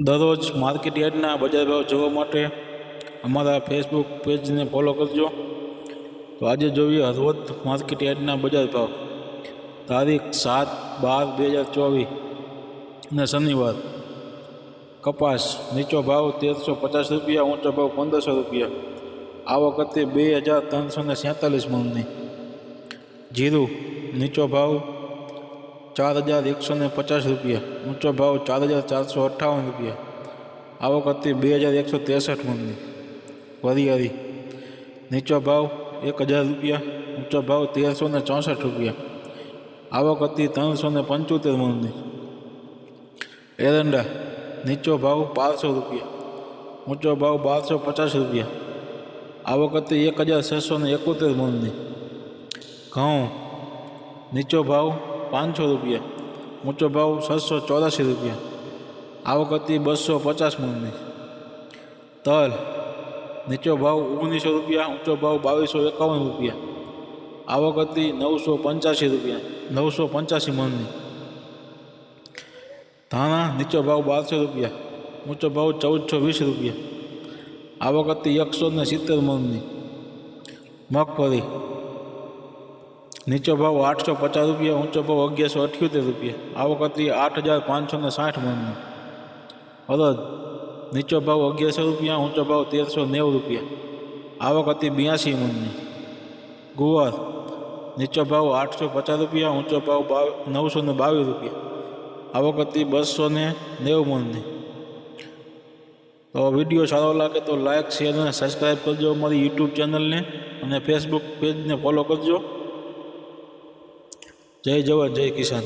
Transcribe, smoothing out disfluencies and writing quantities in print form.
દરરોજ માર્કેટ યાર્ડના બજાર ભાવ જોવા માટે અમારા ફેસબુક પેજને ફોલો કરજો। તો આજે જોઈએ હળવદ માર્કેટ યાર્ડના બજાર ભાવ તારીખ 7/12/2024 અને શનિવાર। કપાસ નીચો ભાવ 1350 રૂપિયા, ઊંચો ભાવ 1500 રૂપિયા, આવક હતી 2347 મણની। જીરું નીચો ભાવ 4150 રૂપિયા, ઊંચો ભાવ 4458 રૂપિયા, આવક હતી 2163 મણની। વરિયાળી નીચો ભાવ 1000 રૂપિયા, ઊંચો ભાવ 1364 રૂપિયા, આવક હતી 375 મણની। એરંડા નીચો ભાવ 1200 રૂપિયા, ઊંચો ભાવ 1250 રૂપિયા, આવક હતી 1671 મણની। ઘઉં નીચો ભાવ 500 રૂપિયા, ઊંચો ભાવ 684 રૂપિયા, આવક હતી 250 મણની। તલ નીચો ભાવ 1900 રૂપિયા, ઊંચો ભાવ 2251 રૂપિયા, આવક હતી 985 રૂપિયા 985 મણની। ધાણા નીચો ભાવ 1200 રૂપિયા, ઊંચો ભાવ 1420 રૂપિયા, આવક હતી 170 મણની। મગફળી નીચો ભાવ 850 રૂપિયા, ઊંચો ભાવ 1178 રૂપિયા, આવક હતી 8560 મણની। અડદ નીચો ભાવ 1100 રૂપિયા, ઊંચો ભાવ 1390 રૂપિયા, આવક હતી 82 મણની। ગુવાર નીચો ભાવ 850 રૂપિયા, ઊંચો ભાવ 922 રૂપિયા, આવક હતી 290 મણની। તો વિડીયો સારો લાગે તો લાઇક, શેર અને સબસ્ક્રાઈબ કરજો અમારી યુટ્યુબ ચેનલને અને ફેસબુક પેજને ફોલો કરજો। જય જવાન જય કિસાન।